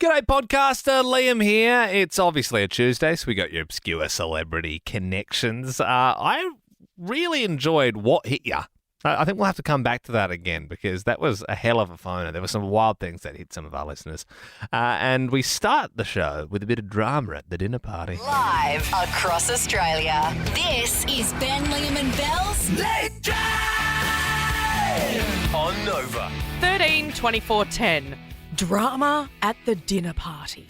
G'day, podcaster. Liam here. It's obviously a Tuesday, so we got your obscure celebrity connections. I really enjoyed What Hit Ya. I think we'll have to come back to that again because that was a hell of a phoner. There were some wild things that hit some of our listeners. And we start the show with a bit of drama at the dinner party. Live across Australia. This is Ben, Liam and Belle's Late Drive on Nova. 13 24 10. Drama at the dinner party.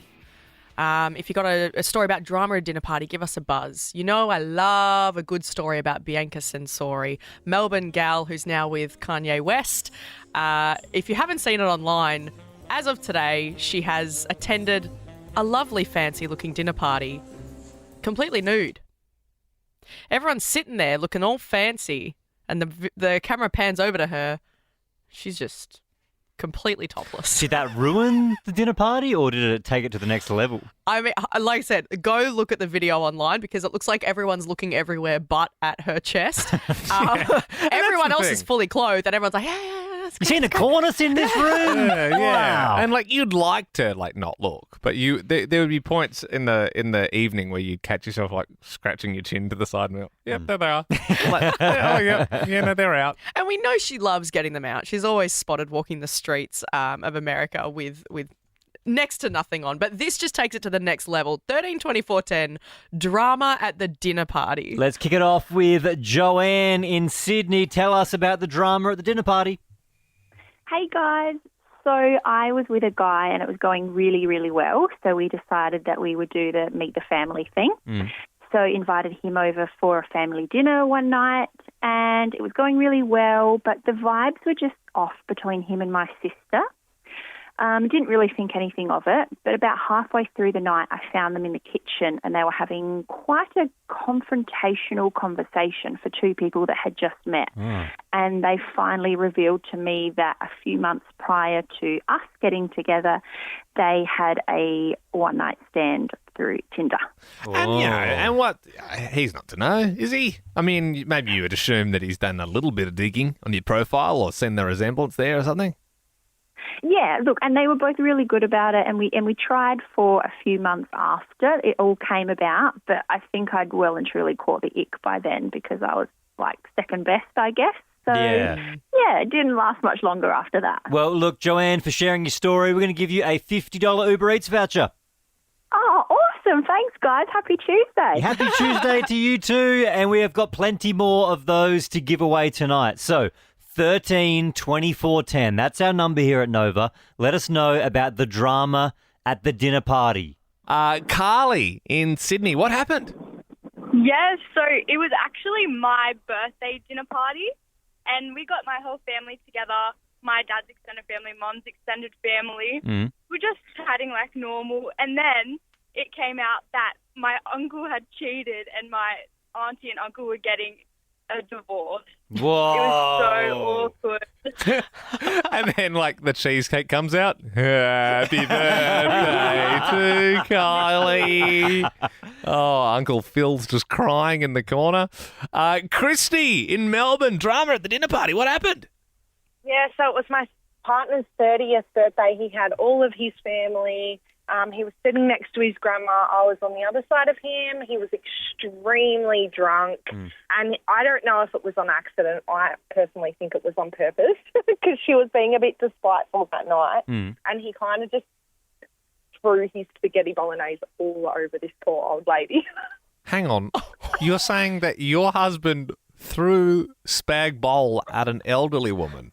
If you got a story about drama at a dinner party, give us a buzz. You know I love a good story about Bianca Sensori, Melbourne gal who's now with Kanye West. If you haven't seen it online, as of today, she has attended a lovely fancy-looking dinner party, completely nude. Everyone's sitting there looking all fancy, and the camera pans over to her. She's just completely topless. Did that ruin the dinner party or did it take it to the next level? I mean, like I said, go look at the video online because it looks like everyone's looking everywhere but at her chest. Everyone else is fully clothed and everyone's like, yeah. You seen the cornice in this room? Yeah. Wow. And like you'd like to like not look, but there would be points in the evening where you'd catch yourself like scratching your chin to the side and be like, yep, there they are. Like, oh yeah, no, they're out. And we know she loves getting them out. She's always spotted walking the streets of America with next to nothing on. But this just takes it to the next level. 13 24 10, drama at the dinner party. Let's kick it off with Joanne in Sydney. Tell us about the drama at the dinner party. Hey guys, so I was with a guy and it was going really, really well. So we decided that we would do the meet the family thing. So invited him over for a family dinner one night and it was going really well, but the vibes were just off between him and my sister. Didn't really think anything of it, but about halfway through the night, I found them in the kitchen and they were having quite a confrontational conversation for two people that had just met. And they finally revealed to me that a few months prior to us getting together, they had a one-night stand through Tinder. And and what? He's not to know, is he? I mean, maybe you would assume that he's done a little bit of digging on your profile or seen the resemblance there or something. Yeah, look, and they were both really good about it, and we tried for a few months after it all came about, but I think I'd well and truly caught the ick by then because I was like second best, I guess. So, yeah, it didn't last much longer after that. Well, look, Joanne, for sharing your story, we're going to give you a $50 Uber Eats voucher. Oh, awesome. Thanks, guys. Happy Tuesday. Happy Tuesday to you too, and we have got plenty more of those to give away tonight. So 13 24 10. That's our number here at Nova. Let us know about the drama at the dinner party. Carly in Sydney, what happened? Yes, so it was actually my birthday dinner party, and we got my whole family together, my dad's extended family, mum's extended family. We're just chatting like normal, and then it came out that my uncle had cheated and my auntie and uncle were getting a divorce. Whoa. It was so awkward. And then, like, the cheesecake comes out. Happy birthday to Kylie. Oh, Uncle Phil's just crying in the corner. Christy in Melbourne, drama at the dinner party. What happened? Yeah, so it was my partner's 30th birthday. He had all of his family. He was sitting next to his grandma. I was on the other side of him. He was extremely drunk. And I don't know if it was on accident. I personally think it was on purpose because she was being a bit despiteful that night. And he kind of just threw his spaghetti bolognese all over this poor old lady. Hang on. You're saying that your husband threw Spag Bol'd at an elderly woman?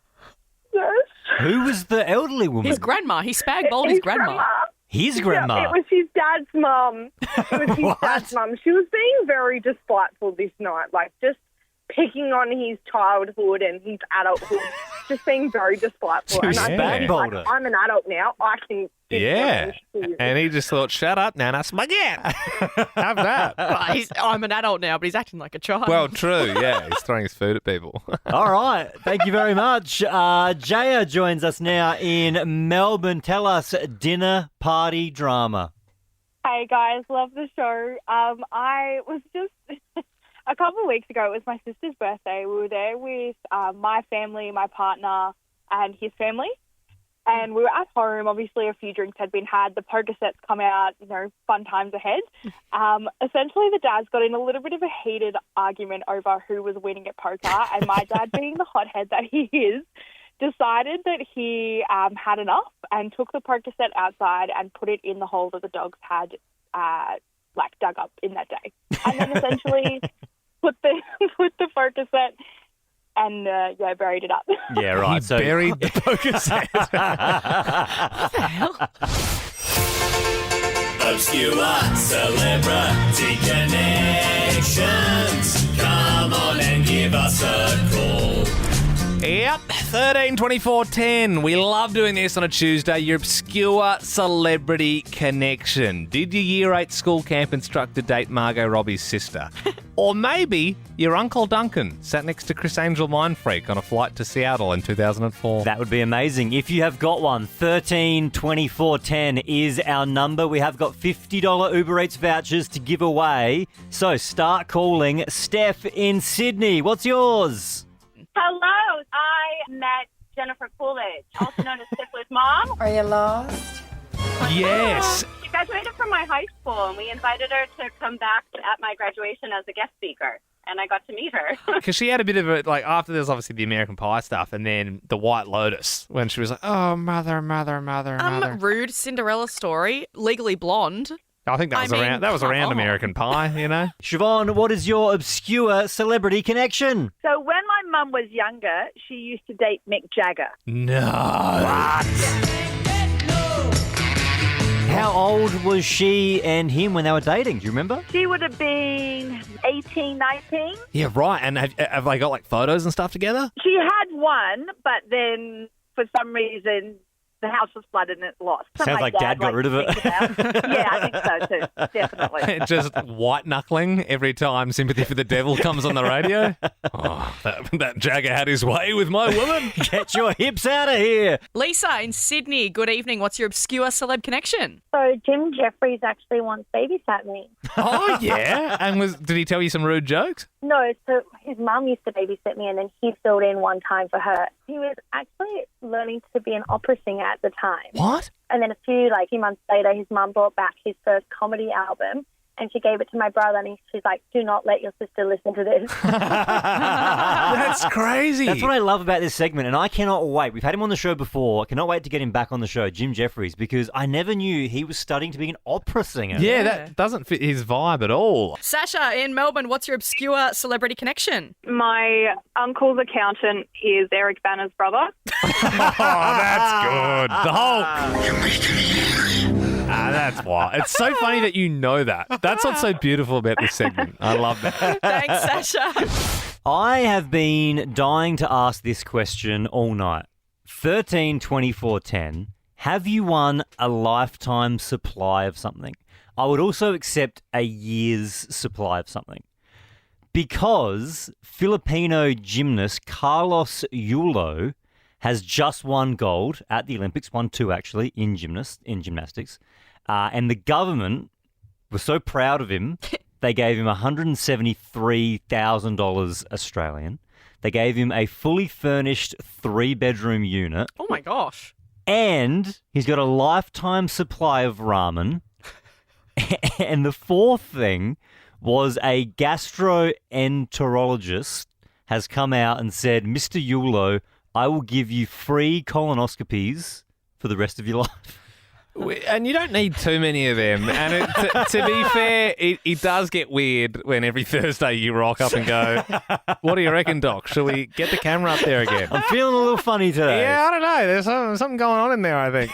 Yes. Who was the elderly woman? His grandma. He Spag Bol'd his grandma. His grandma? Yeah, it was his dad's mum. It was his dad's mum. She was being very despiteful this night, like just picking on his childhood and his adulthood, just being very despiteful. And I think, like, I'm an adult now. I can... Yeah. And he just thought, shut up, Nanna, spaghetti. Have that. I'm an adult now, but he's acting like a child. Well, true, yeah. He's throwing his food at people. All right. Thank you very much. Jaya joins us now in Melbourne. Tell us dinner party drama. Hey guys, love the show. I was just a couple of weeks ago, it was my sister's birthday. We were there with my family, my partner, and his family. And we were at home. Obviously, a few drinks had been had. The poker sets come out, fun times ahead. Essentially, the dads got in a little bit of a heated argument over who was winning at poker. And my dad, being the hothead that he is, decided that he had enough and took the poker set outside and put it in the hole that the dogs had dug up in that day. And then essentially put the poker set and buried it up. Yeah, right. He buried the poker set. What the hell? Obscure celebrity connections. Come on and give us a call. Yep, 13 24 10. We love doing this on a Tuesday. Your obscure celebrity connection. Did your year 8 school camp instructor date Margot Robbie's sister? Or maybe your Uncle Duncan sat next to Chris Angel Mindfreak on a flight to Seattle in 2004. That would be amazing. If you have got one, 13 24 10 is our number. We have got $50 Uber Eats vouchers to give away. So start calling. Steph in Sydney, what's yours? Hello, I met Jennifer Coolidge, also known as Stifler's mom. Are you lost? Yes. She graduated from my high school, and we invited her to come back at my graduation as a guest speaker, and I got to meet her. Because she had a bit of a, after there's obviously the American Pie stuff and then the White Lotus, when she was like, oh, mother. Rude Cinderella story, Legally Blonde. I think that was around American Pie, Siobhan, what is your obscure celebrity connection? So when my mum was younger, she used to date Mick Jagger. No. What? How old was she and him when they were dating? Do you remember? She would have been 18, 19. Yeah, right. And have they got photos and stuff together? She had one, but then for some reason the house was flooded and it lost. Sounds like Dad got rid of it. Yeah, I think so too. Definitely. Just white knuckling every time Sympathy for the Devil comes on the radio. Oh, that Jagger had his way with my woman. Get your hips out of here. Lisa in Sydney, good evening. What's your obscure celeb connection? So Jim Jeffries actually once babysat me. Oh, yeah? And did he tell you some rude jokes? No, so his mum used to babysit me and then he filled in one time for her. He was actually learning to be an opera singer at the time. What? And then a few months later, his mum brought back his first comedy album and she gave it to my brother and she's like, do not let your sister listen to this. That's crazy. That's what I love about this segment, and I cannot wait. We've had him on the show before. I cannot wait to get him back on the show, Jim Jeffries, because I never knew he was studying to be an opera singer. Yeah, that doesn't fit his vibe at all. Sasha in Melbourne, what's your obscure celebrity connection? My uncle's accountant is Eric Banner's brother. Oh, that's good. The Hulk. You're making me angry. That's why. It's so funny that you know that. That's what's so beautiful about this segment. I love that. Thanks, Sasha. I have been dying to ask this question all night. 13 24 10. Have you won a lifetime supply of something? I would also accept a year's supply of something. Because Filipino gymnast Carlos Yulo has just won gold at the Olympics, won 2 actually in gymnastics. And the government was so proud of him, they gave him $173,000 Australian. They gave him a fully furnished 3-bedroom unit. Oh my gosh. And he's got a lifetime supply of ramen. And the fourth thing was a gastroenterologist has come out and said, Mr. Yulo, I will give you free colonoscopies for the rest of your life. And you don't need too many of them. And to be fair, it does get weird when every Thursday you rock up and go, what do you reckon, Doc? Shall we get the camera up there again? I'm feeling a little funny today. Yeah, I don't know. There's something going on in there, I think.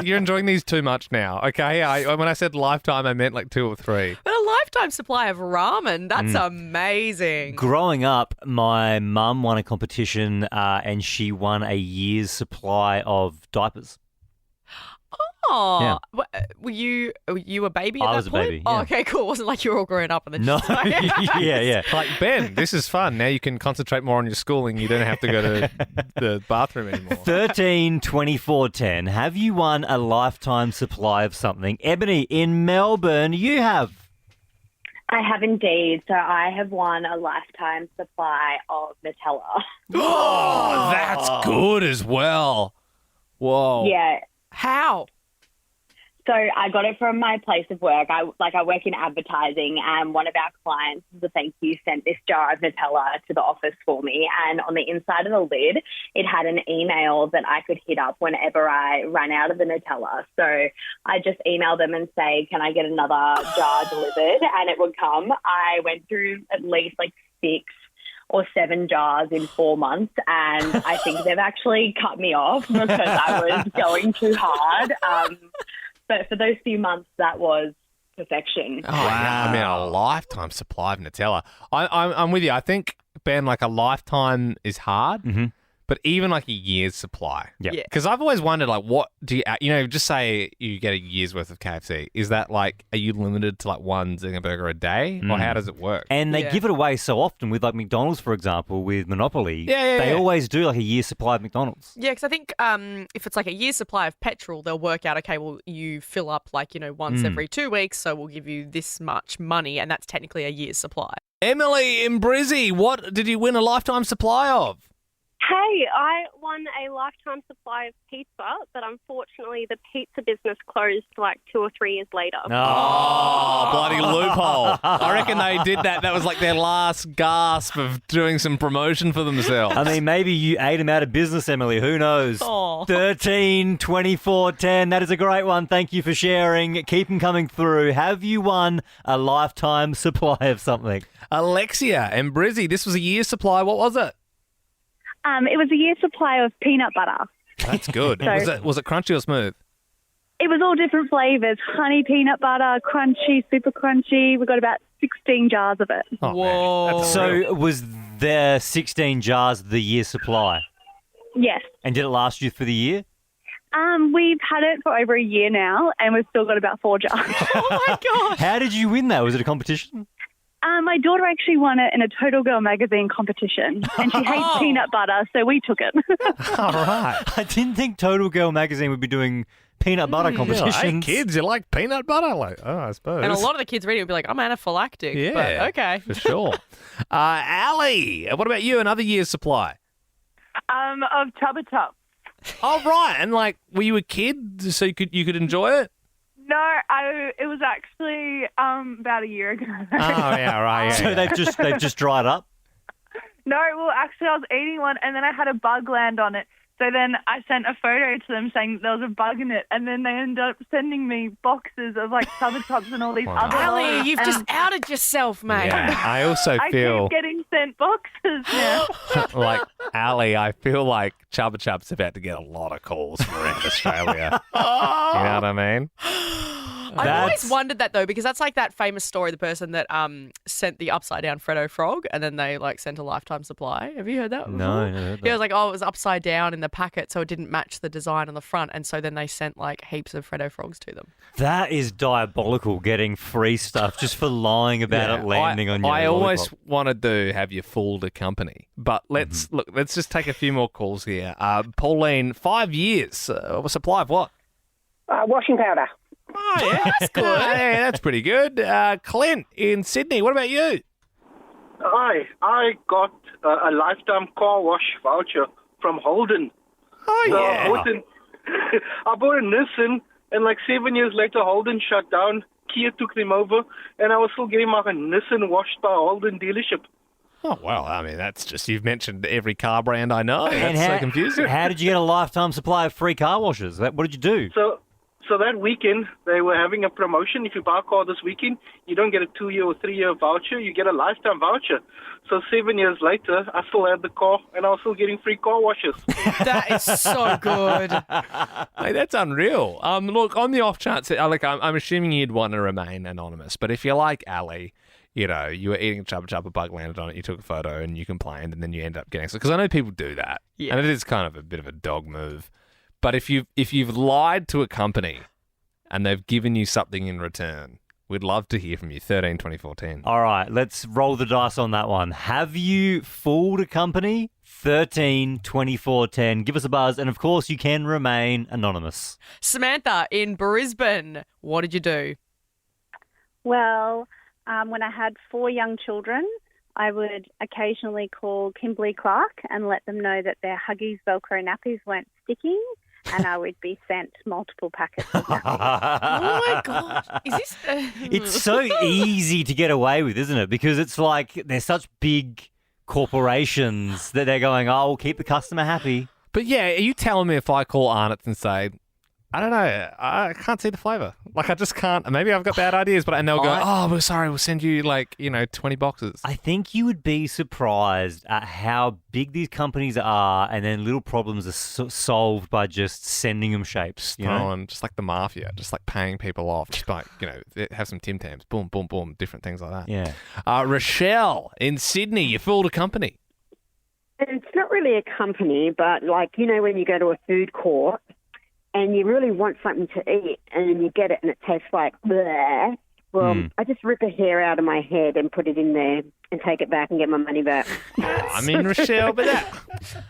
You're enjoying these too much now, okay? When I said lifetime, I meant 2 or 3. But a lifetime supply of ramen, that's amazing. Growing up, my mum won a competition and she won a year's supply of diapers. Oh, Yeah. Were you a baby at I that was a point? baby, Oh, yeah. okay, cool. It wasn't like you were all growing up and then No, yeah. Ben, this is fun. Now you can concentrate more on your schooling. You don't have to go to the bathroom anymore. 13 24 10. Have you won a lifetime supply of something? Ebony, in Melbourne, you have. I have indeed. So I have won a lifetime supply of Nutella. Oh, that's good as well. Whoa. Yeah. How? So I got it from my place of work. I work in advertising, and one of our clients, as a thank you, sent this jar of Nutella to the office for me. And on the inside of the lid, it had an email that I could hit up whenever I ran out of the Nutella. So I just emailed them and say, can I get another jar delivered? And it would come. I went through at least 6 or 7 jars in 4 months, and I think they've actually cut me off because I was going too hard. But for those few months, that was perfection. Oh, wow. I mean, a lifetime supply of Nutella. I'm with you. I think, Ben, a lifetime is hard, but even a year's supply. Yeah. Because I've always wondered, what do you, just say you get a year's worth of KFC. Is that are you limited to one Zinger burger a day? Or how does it work? And they give it away so often with McDonald's, for example, with Monopoly. Yeah. They always do a year's supply of McDonald's. Yeah, because I think if it's a year's supply of petrol, they'll work out, okay, well, you fill up once every 2 weeks, so we'll give you this much money, and that's technically a year's supply. Emily in Brizzy, what did you win a lifetime supply of? Hey, I won a lifetime supply of pizza, but unfortunately the pizza business closed 2 or 3 years later. Oh, bloody loophole. I reckon they did that. That was their last gasp of doing some promotion for themselves. I mean, maybe you ate them out of business, Emily. Who knows? Oh. 13, 24, 10. That is a great one. Thank you for sharing. Keep them coming through. Have you won a lifetime supply of something? Alexia and Brizzy, this was a year's supply. What was it? It was a year's supply of peanut butter. That's good. Was it crunchy or smooth? It was all different flavours, honey peanut butter, crunchy, super crunchy. We got about 16 jars of it. Oh, whoa. So was there 16 jars the year's supply? Yes. And did it last you for the year? We've had it for over a year now, and we've still got about 4 jars. Oh, my gosh. How did you win that? Was it a competition? My daughter actually won it in a Total Girl magazine competition, and she hates peanut butter, so we took it. All right. I didn't think Total Girl magazine would be doing peanut butter competitions. Hey, kids, you like peanut butter? I suppose. And a lot of the kids reading would be like, I'm anaphylactic. Yeah, but okay. for sure. Ali, what about you? Another year's supply? Of Chubba Chub. Oh, right. And were you a kid so you could enjoy it? No, it was actually about a year ago. Oh, yeah, right. Yeah, So they've just dried up? No, well, actually, I was eating one, and then I had a bug land on it. So then I sent a photo to them saying there was a bug in it, and then they ended up sending me boxes of Chubba Chubs and all these other. Ali, you've just outed yourself, mate. Yeah, I also feel... I keep getting sent boxes now. Ali, I feel like Chubba Chub's about to get a lot of calls from around Australia. You know what I mean? I've always wondered that, though, because that's that famous story, the person that sent the upside-down Freddo frog, and then they, sent a lifetime supply. Have you heard that before? No, never heard that. Yeah, it was it was upside down in the packet, so it didn't match the design on the front, and so then they sent, heaps of Freddo frogs to them. That is diabolical, getting free stuff just for lying about it landing on your I always lollipop. wanted to have you fooled a company. But let's just take a few more calls here. Pauline, 5 years. A supply of what? Washing powder. Oh, yeah. That's good. Yeah, that's pretty good. Clint in Sydney, what about you? Hi, I got a lifetime car wash voucher from Holden. Oh, So yeah. I bought a Nissan, and 7 years later, Holden shut down. Kia took them over, and I was still getting my Nissan washed by a Holden dealership. Oh, well, I mean, that's just, you've mentioned every car brand I know. And That's so confusing. How did you get a lifetime supply of free car washes? What did you do? So that weekend, they were having a promotion. If you buy a car this weekend, you don't get a 2-year or 3-year voucher. You get a lifetime voucher. So 7 years later, I still had the car, and I was still getting free car washes. That is so good. Hey, that's unreal. Look, on the off chance, I'm assuming you'd want to remain anonymous, but if you're like Ali, you were eating a Chubba Chub, a bug landed on it, you took a photo and you complained, and then you end up getting... Because I know people do that, and it is kind of a bit of a dog move. But if you've lied to a company and they've given you something in return, we'd love to hear from you. 13 24 10. All right, let's roll the dice on that one. Have you fooled a company? 13 24 10. Give us a buzz, and of course you can remain anonymous. Samantha in Brisbane, what did you do? Well, when I had 4 young children, I would occasionally call Kimberly Clark and let them know that their Huggies Velcro nappies weren't sticking. and I would be sent multiple packets of nappies. Oh my God. Is this? It's so easy to get away with, isn't it? Because it's like they're such big corporations that they're going, oh, we'll keep the customer happy. But yeah, are you telling me if I call Arnott's and say, I don't know, I can't see the flavour. Like, I just can't. Maybe I've got bad ideas, and they'll go, oh, we're sorry, we'll send you 20 boxes. I think you would be surprised at how big these companies are, and then little problems are solved by just sending them shapes. You know? Just like the mafia, just like paying people off, just like, have some Tim Tams, boom, boom, boom, different things like that. Yeah. Rochelle in Sydney, you fooled a company. It's not really a company, but when you go to a food court and you really want something to eat and then you get it and it tastes like bleh. Well, I just rip a hair out of my head and put it in there and take it back and get my money back. I mean, Rochelle, but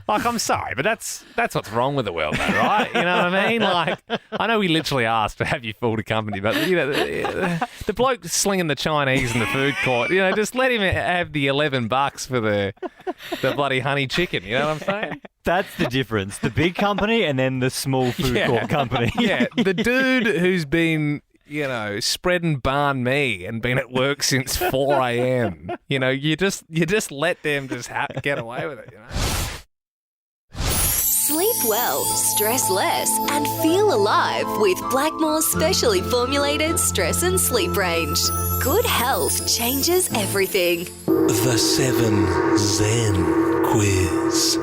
I'm sorry, but that's what's wrong with the world, though, right? You know what I mean? Like, I know we literally asked to have you fooled a company, but the bloke slinging the Chinese in the food court, just let him have the $11 for the bloody honey chicken. You know what I'm saying? That's the difference. The big company and then the small food court company. Yeah, the dude who's been spreading banh mi and been at work since 4 a.m. You just let them just get away with it. Sleep well, stress less, and feel alive with Blackmore's specially formulated stress and sleep range. Good health changes everything. The 7 Zen Quiz.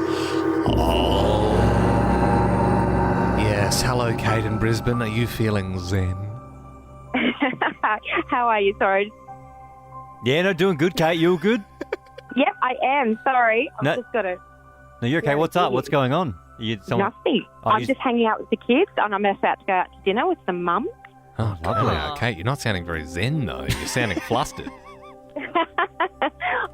Oh. Yes, hello, Kate in Brisbane. Are you feeling zen? How are you? Sorry. Yeah, no, doing good, Kate. You all good? Yep, I am. Sorry. No. I've just got to... No, you're okay. What's up? What's going on? Nothing. I'm just hanging out with the kids and I'm about to go out to dinner with some mums. Oh, lovely. Kate, you're not sounding very zen, though. You're sounding flustered.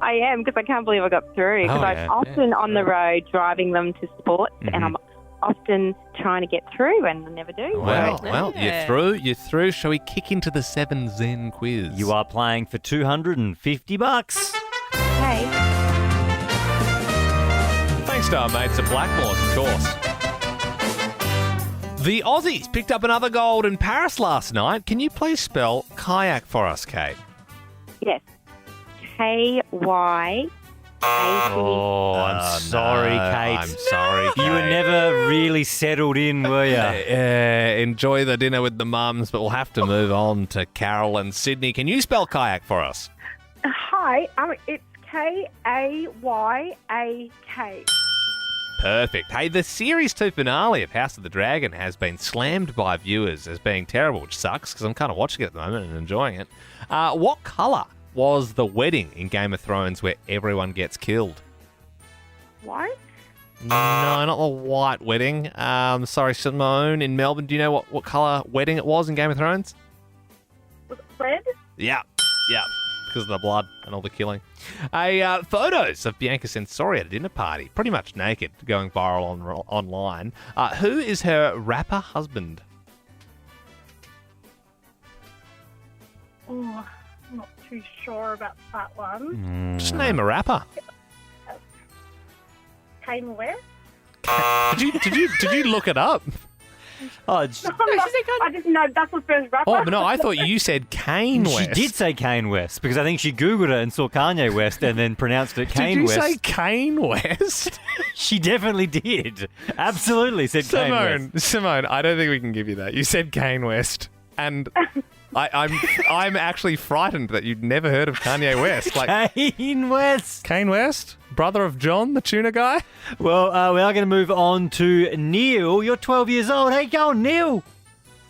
I am, because I can't believe I got through. Because I'm often on the road driving them to sports and I'm often trying to get through and I never do. Well, you're through. Shall we kick into the 7 Zen Quiz? You are playing for $250. Hey. Thanks to our mates at Blackmore's, of course. The Aussies picked up another gold in Paris last night. Can you please spell kayak for us, Kate? Yes. K-Y... Oh, I'm sorry, Kate. I'm sorry, Kate. You were never really settled in, were you? Enjoy the dinner with the mums, but we'll have to move on to Carol and Sydney. Can you spell kayak for us? Hi, it's Kayake. Perfect. Hey, the Series 2 finale of House of the Dragon has been slammed by viewers as being terrible, which sucks because I'm kind of watching it at the moment and enjoying it. What colour was the wedding in Game of Thrones where everyone gets killed? White? No, not the white wedding. Sorry, Simone in Melbourne. Do you know what colour wedding it was in Game of Thrones? Was it red? Yeah. Because of the blood and all the killing. Photos of Bianca Sensori at a dinner party, pretty much naked, going viral online. Who is her rapper husband? Oh, I'm not too sure about that one. Just name a rapper. Kane West? Did you look it up? Oh, I just know that's the first rapper. Oh, but no, I thought you said Kane West. She did say Kane West because I think she Googled it and saw Kanye West and then pronounced it Kane West. Did you say Kane West? She definitely did. Absolutely said Kane West. Simone, I don't think we can give you that. You said Kane West. And I'm actually frightened that you'd never heard of Kanye West. Kane West. Kane West? Brother of John, the tuna guy? Well, we are going to move on to Neil. You're 12 years old. How you going, Neil?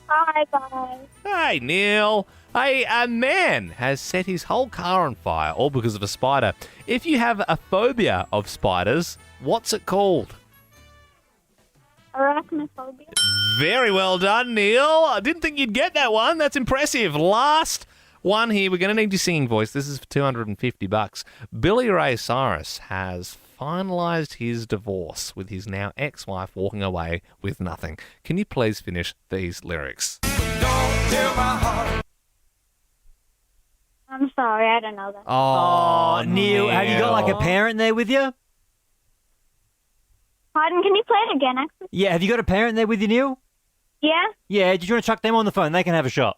Hi, guys. Hey, Neil. Hey, a man has set his whole car on fire, all because of a spider. If you have a phobia of spiders, what's it called? Arachnophobia. Very well done, Neil. I didn't think you'd get that one. That's impressive. Last one here. We're going to need your singing voice. This is for $250. Billy Ray Cyrus has finalised his divorce with his now ex-wife walking away with nothing. Can you please finish these lyrics? I'm sorry, I don't know that. Oh, Neil, have you got like a parent there with you? Pardon, can you play it again, actually? Yeah, have you got a parent there with you, Neil? Yeah? Yeah, did you want to chuck them on the phone? They can have a shot.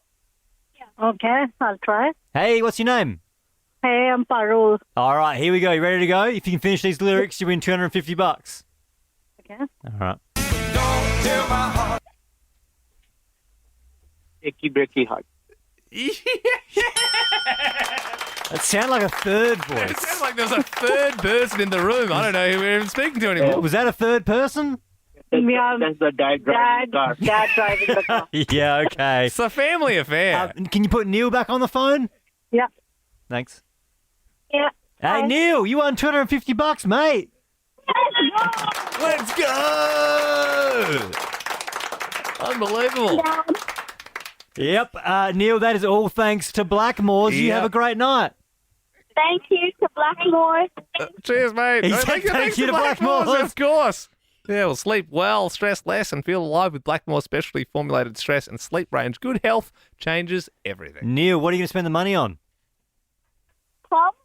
Okay, I'll try. Hey, what's your name? Hey, I'm Parul. All right, here we go. You ready to go? If you can finish these lyrics, you win $250. Okay. All right. Icky breaky heart. It sounded like a third voice. It sounds like there's a third person in the room. I don't know who we're even speaking to anymore. Was that a third person? That's the dad driving the car. Dad driving the car. Yeah, okay. It's a family affair. Can you put Neil back on the phone? Yeah. Thanks. Yeah. Hey, Neil, you won $250, mate. Let's go! Unbelievable. Yep, Neil, that is all thanks to Blackmore's. You have a great night. Thank you to Blackmore. Cheers, mate. He No, said thank you to Blackmore's, Blackmore's. of course. Yeah, well, sleep well, stress less, and feel alive with Blackmore's specially formulated stress and sleep range. Good health changes everything. Neil, what are you going to spend the money on? Probably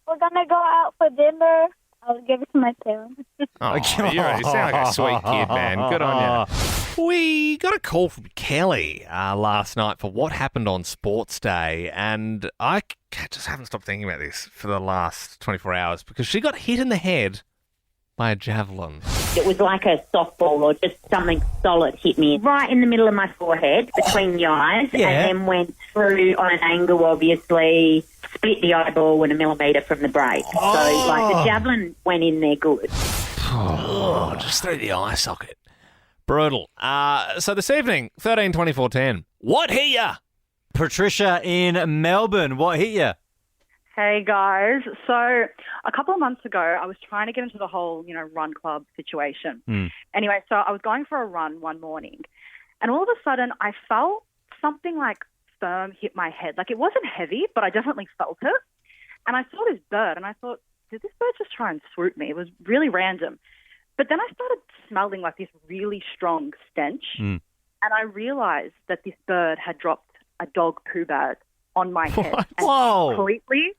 we're going to go out for dinner. I'll give it to my parents. Oh, you sound like a sweet kid, man. Good on you. We got a call from Kelly last night for what happened on Sports Day, and I just haven't stopped thinking about this for the last 24 hours because she got hit in the head by a javelin. It was like a softball or just something solid hit me right in the middle of my forehead, between the eyes, and then went through on an angle, obviously, split the eyeball 1 millimetre from the brain. So, the javelin went in there good. Oh, just through the eye socket. Brutal. So this evening, 13-24-10. What hit ya? Patricia in Melbourne, what hit you? Hey guys, so a couple of months ago I was trying to get into the whole, run club situation. Anyway, so I was going for a run one morning and all of a sudden I felt something like firm hit my head. Like it wasn't heavy, but I definitely felt it. And I saw this bird and I thought, did this bird just try and swoop me? It was really random. But then I started smelling like this really strong stench and I realized that this bird had dropped a dog poo bag on my head and completely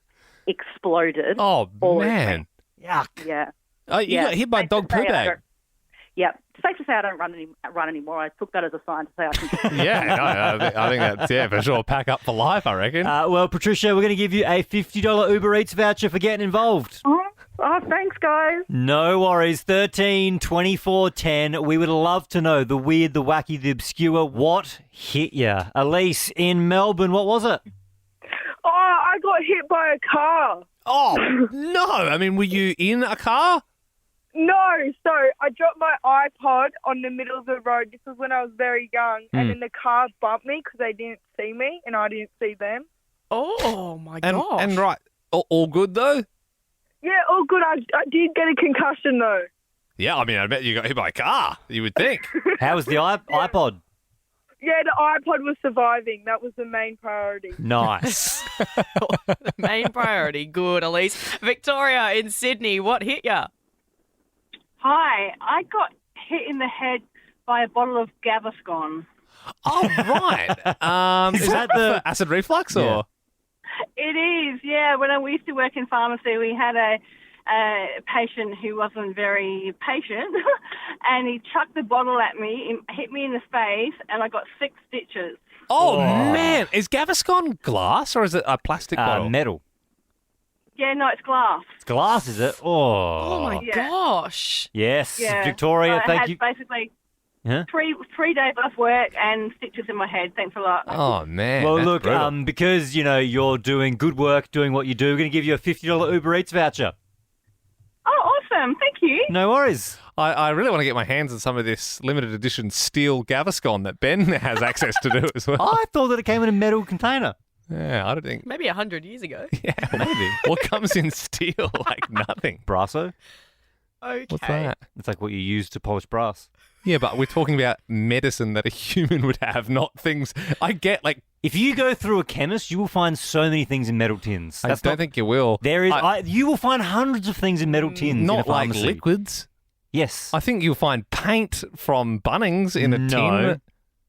exploded. Oh, all man. Yuck. Yeah. Oh, you got hit by a dog poo bag? Yeah. Safe to say I don't run anymore. I took that as a sign to say I can. Yeah, no, I think that's, for sure. Pack up for life, I reckon. Well, Patricia, we're going to give you a $50 Uber Eats voucher for getting involved. Oh, thanks, guys. No worries. 13-24-10. We would love to know the weird, the wacky, the obscure. What hit you? Elise in Melbourne, what was it? Oh, I got hit by a car. Oh, no. I mean, were you in a car? No, so I dropped my iPod on the middle of the road. This was when I was very young, and then the car bumped me because they didn't see me and I didn't see them. Oh, my gosh. And right, all good though? Yeah, all good. I did get a concussion though. Yeah, I mean, I bet you got hit by a car, you would think. How was the iPod? Yeah, the iPod was surviving. That was the main priority. Nice. Main priority. Good, Elise. Victoria in Sydney, what hit you? Hi, I got hit in the head by a bottle of Gaviscon. Oh, right. Is that the acid reflux or? Yeah. It is, yeah. When we used to work in pharmacy, we had a patient who wasn't very patient, and he chucked the bottle at me, hit me in the face, and I got 6 stitches. Oh, man. Is Gaviscon glass or is it a plastic bottle? Metal. Yeah, no, it's glass. It's glass, is it? Oh, my gosh. Yes. Yeah. Victoria, So thank I had you. basically Yeah? three days off work and stitches in my head. Thanks a lot. Oh, man. Well, that's look, brutal. because, you're doing good work, doing what you do, we're going to give you a $50 Uber Eats voucher. Oh, awesome. Thank you. No worries. I really want to get my hands on some of this limited edition steel Gaviscon that Ben has access to do as well. I thought that it came in a metal container. Yeah, I don't think. Maybe 100 years ago. Yeah, maybe. What comes in steel? Like nothing. Brasso? Okay. What's that? It's like what you use to polish brass. Yeah, but we're talking about medicine that a human would have, not things. I get, like. If you go through a chemist, you will find so many things in metal tins. I don't think you will. There is. You will find hundreds of things in metal tins. Not in a like pharmacy. liquids. Yes. I think you'll find paint from Bunnings in a tin.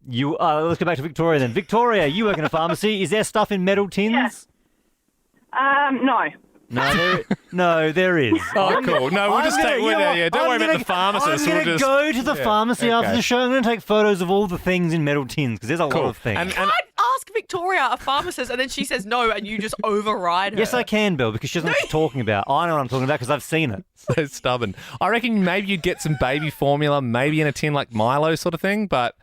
Let's go back to Victoria then. Victoria, you work in a pharmacy. Is there stuff in metal tins? No. No, there is. Oh, cool. No, we'll just take. Don't worry about the pharmacist. I'm going to go to the pharmacy after the show. I'm going to take photos of all the things in metal tins because there's a lot of things. You can't ask Victoria, a pharmacist, and then she says no, and you just override her. Yes, I can, Belle, because she doesn't know what she's talking about. I know what I'm talking about because I've seen it. So stubborn. I reckon maybe you'd get some baby formula, maybe in a tin like Milo sort of thing, but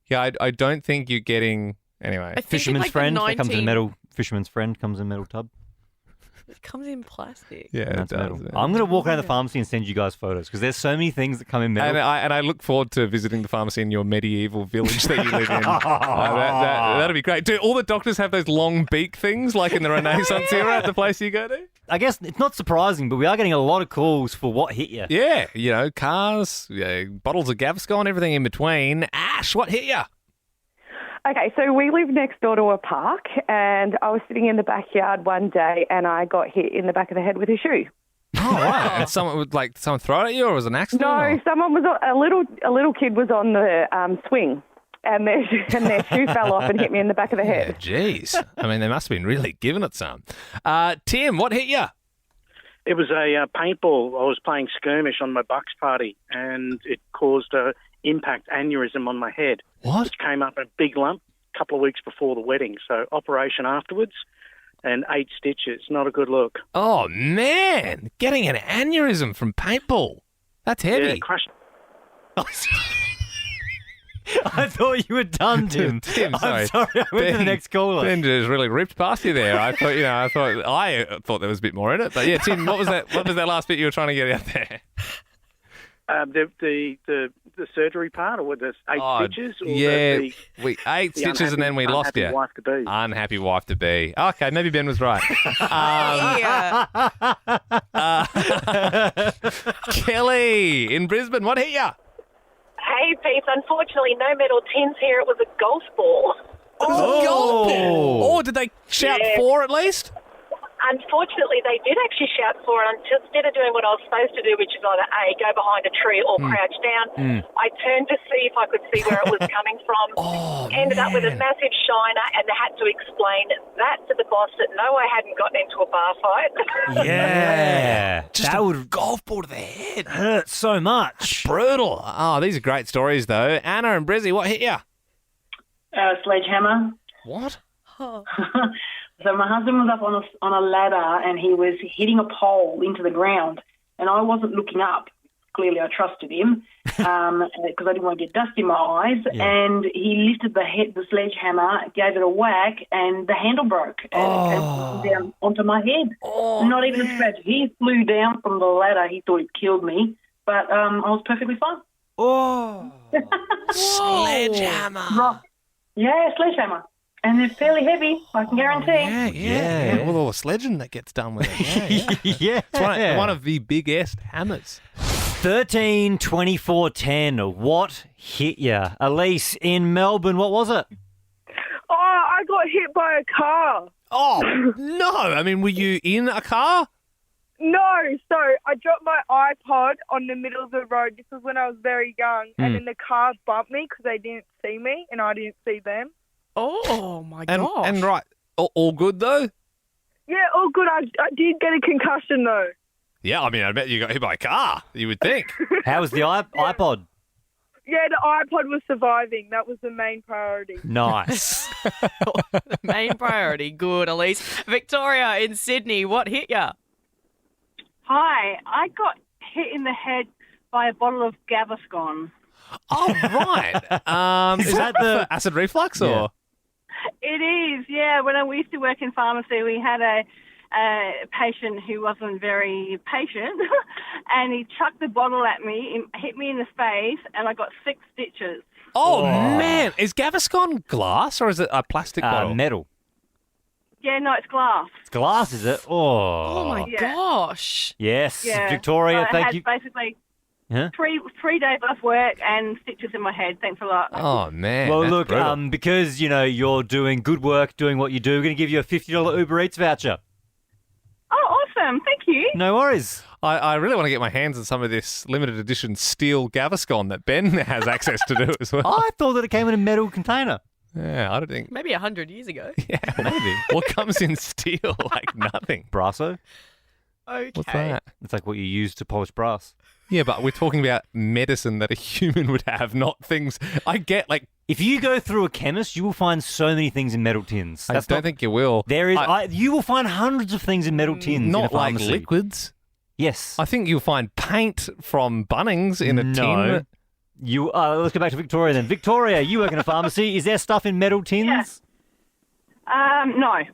yeah, I don't think you're getting... Anyway. Fisherman's friend. That comes in a metal... Fisherman's friend comes in a metal tub. It comes in plastic. Yeah, and that's it does. metal. I'm going to walk around the pharmacy and send you guys photos because there's so many things that come in metal. And I look forward to visiting the pharmacy in your medieval village that you live in. That'd be great. Do all the doctors have those long beak things like in the Renaissance era at the place you go to? I guess it's not surprising, but we are getting a lot of calls for what hit you. Yeah, cars, bottles of Gaviscon, everything in between. Ash, what hit you? Okay, so we live next door to a park, and I was sitting in the backyard one day, and I got hit in the back of the head with a shoe. Oh, wow. And someone throw it at you, or was it an accident? No, someone was a little kid was on the swing, and their shoe fell off and hit me in the back of the head. Jeez, I mean, they must have been really giving it some. Tim, what hit you? It was a paintball. I was playing skirmish on my Bucks party, and it caused a impact aneurysm on my head. What? Which came up in a big lump a couple of weeks before the wedding. So operation afterwards and 8 stitches. Not a good look. Oh, man. Getting an aneurysm from paintball. That's heavy. Yeah, crushed. I thought you were done, Tim. Tim, sorry. I'm sorry. I went to the next caller. Ben just really ripped past you there. I thought there was a bit more in it. But yeah, Tim, what was that last bit you were trying to get out there? The surgery part, or the 8 stitches? Or yeah, the 8 stitches and then we lost you. Wife to be. Unhappy wife to be. Okay, maybe Ben was right. Kelly in Brisbane, what hit you? Hey, Pete. Unfortunately, no metal tins here. It was a golf ball. Golf ball. Oh, did they shout 4 at least? Unfortunately, they did actually shout for it. Instead of doing what I was supposed to do, which is either A, go behind a tree or crouch down, I turned to see if I could see where it was coming from. Ended up with a massive shiner, and they had to explain that to the boss that no, I hadn't gotten into a bar fight. Yeah. Just a golf ball to the head. Hurts so much. That's brutal. Oh, these are great stories, though. Anna and Brizzy, what hit you? Sledgehammer. What? So my husband was up on a ladder and he was hitting a pole into the ground, and I wasn't looking up. Clearly, I trusted him because I didn't want to get dust in my eyes. Yeah. And he lifted the sledgehammer, gave it a whack, and the handle broke and it came down onto my head. Not even a scratch. He flew down from the ladder. He thought he'd killed me, but I was perfectly fine. Sledgehammer. Yeah, sledgehammer. And they're fairly heavy, I can guarantee. Yeah. All the sledging that gets done with it. Yeah. It's one of the biggest hammers. 13, 24, 10. What hit you? Elise in Melbourne, what was it? Oh, I got hit by a car. Oh, no. I mean, were you in a car? No. So I dropped my iPod on the middle of the road. This was when I was very young. And then the car bumped me because they didn't see me and I didn't see them. Oh, my gosh. And right, all good, though? Yeah, all good. I did get a concussion, though. Yeah, I mean, I bet you got hit by a car, you would think. How was the iPod? Yeah, the iPod was surviving. That was the main priority. Nice. Main priority. Good, Elise. Victoria in Sydney, what hit you? Hi, I got hit in the head by a bottle of Gaviscon. Oh, right. Is that the acid reflux or? Yeah. It is, yeah. When we used to work in pharmacy, we had a patient who wasn't very patient, and he chucked the bottle at me, hit me in the face, and I got 6 stitches. Oh, man. Is Gaviscon glass or is it a plastic bottle? Metal. Yeah, no, it's glass. It's glass, is it? Oh my gosh. Yes. Yeah. Victoria, so thank you. Basically, Huh? 3 days off work and stitches in my head. Thanks a lot. Oh, man. Well, that's look, brutal. because, you're doing good work, doing what you do, we're going to give you a $50 Uber Eats voucher. Oh, awesome. Thank you. No worries. I really want to get my hands on some of this limited edition steel Gaviscon that Ben has access to do as well. I thought that it came in a metal container. Yeah, I don't think. Maybe 100 years ago. Yeah, maybe. What comes in steel like nothing? Brasso? Okay. What's that? It's like what you use to polish brass. Yeah, but we're talking about medicine that a human would have, not things. I get, like, If you go through a chemist, you will find so many things in metal tins. I don't think you will. There is. You will find hundreds of things in metal tins. Not in a like pharmacy. liquids. Yes. I think you'll find paint from Bunnings in a tin. Let's go back to Victoria then. Victoria, you work in a pharmacy. Is there stuff in metal tins? No.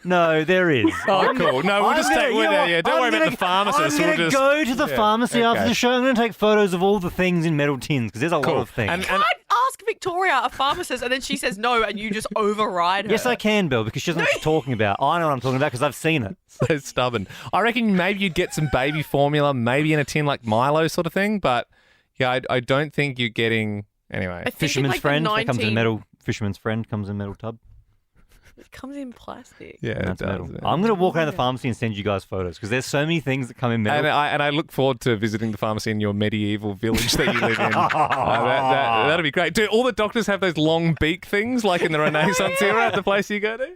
No, there is. Oh, cool. No, we'll just take. Don't worry about the pharmacist. I'm going to go to the pharmacy after the show. I'm going to take photos of all the things in metal tins because there's a lot of things. You can't ask Victoria, a pharmacist, and then she says no, and you just override her. Yes, I can, Belle, because she doesn't know what she's talking about. I know what I'm talking about because I've seen it. So stubborn. I reckon maybe you'd get some baby formula, maybe in a tin like Milo sort of thing, but yeah, I don't think you're getting anyway. Fisherman's friend that comes in metal. Fisherman's friend comes in metal tub. It comes in plastic. Yeah, it does. Metal. I'm going to walk around the pharmacy and send you guys photos because there's so many things that come in metal. And I look forward to visiting the pharmacy in your medieval village that you live in. That'd be great. Do all the doctors have those long beak things like in the Renaissance era at the place you go to?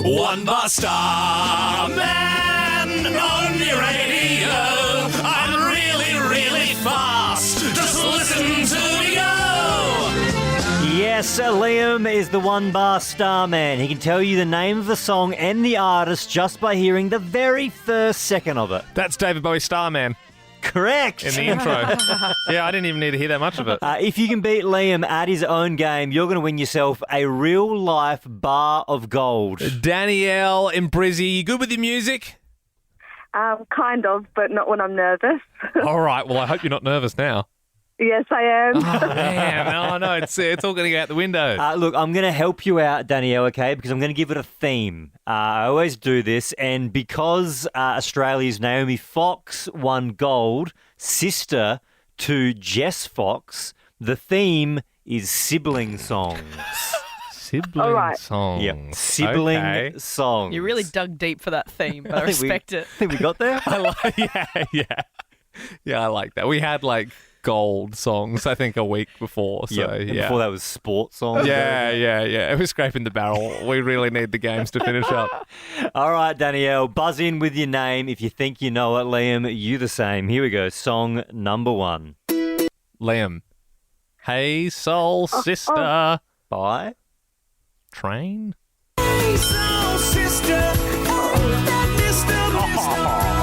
One bar star man on your radio. I'm really, really fast. Just listen to me go. Yes, Liam is the one-bar star man. He can tell you the name of the song and the artist just by hearing the very first second of it. That's David Bowie Starman. Correct. In the intro. Yeah, I didn't even need to hear that much of it. If you can beat Liam at his own game, you're going to win yourself a real-life bar of gold. Danielle in Brizzy, you good with your music? Kind of, but not when I'm nervous. All right, well, I hope you're not nervous now. Yes, I am. Oh, man. No, it's all going to go out the window. Look, I'm going to help you out, Danielle, okay, because I'm going to give it a theme. I always do this, and because Australia's Naomi Fox won gold, sister to Jess Fox, the theme is sibling songs. Sibling songs. Yep, sibling songs. You really dug deep for that theme, but I respect it. I think we got there. Yeah, I like that. We had like gold songs, I think, a week before. So yeah. Before that was sports songs. Yeah. It was scraping the barrel. We really need the games to finish up. All right, Danielle, buzz in with your name. If you think you know it, Liam, you the same. Here we go. Song number 1. Liam. Hey, soul sister. By Train. Hey, soul sister.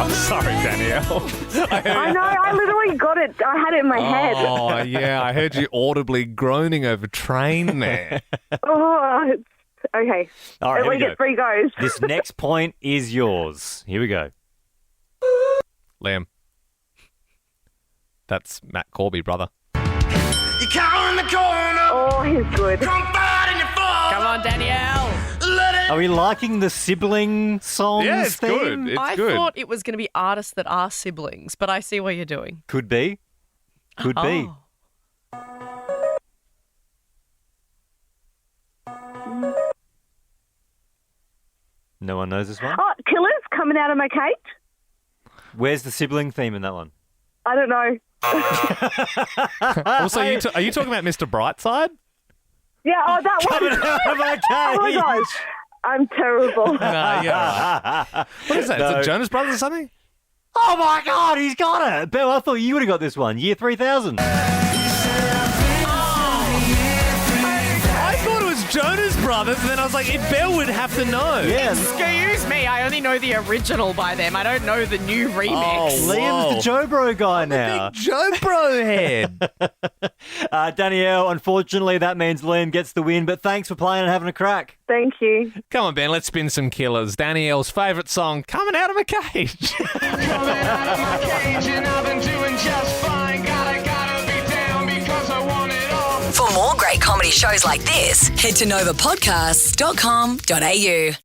Sorry, Danielle. I know, I literally got it. I had it in my head. Oh, yeah, I heard you audibly groaning over Train there. Okay. All right, we get 3 goes. This next point is yours. Here we go. Liam. That's Matt Corby, brother. You cower in the corner. Oh, he's good. Come on, Danielle. Are we liking the sibling songs Yeah, it's theme? good. I thought it was going to be artists that are siblings, but I see what you're doing. Could be. Could be. No one knows this one? Oh, Killer's coming out of my cake. Where's the sibling theme in that one? I don't know. Also, are you talking about Mr. Brightside? Yeah, oh, that Coming one. out of my cage. Oh, my gosh. I'm terrible. What is that? Is it Jonas Brothers or something? Oh, my God, he's got it. Belle, I thought you would have got this one. Year 3000. I thought it was Jonas Brothers, and then I was like, Belle would have to know. Yeah. Excuse me, I only know the original by them. I don't know the new remix. Oh, Liam's the Joe Bro guy now. Big Joe Bro head. Danielle, unfortunately, that means Liam gets the win, but thanks for playing and having a crack. Thank you. Come on, Ben, let's spin some killers. Danielle's favourite song, Coming Out of a Cage. Coming out of my cage and I've been doing just fine. Gotta be down because I want it all. For more great comedy shows like this, head to novapodcasts.com.au.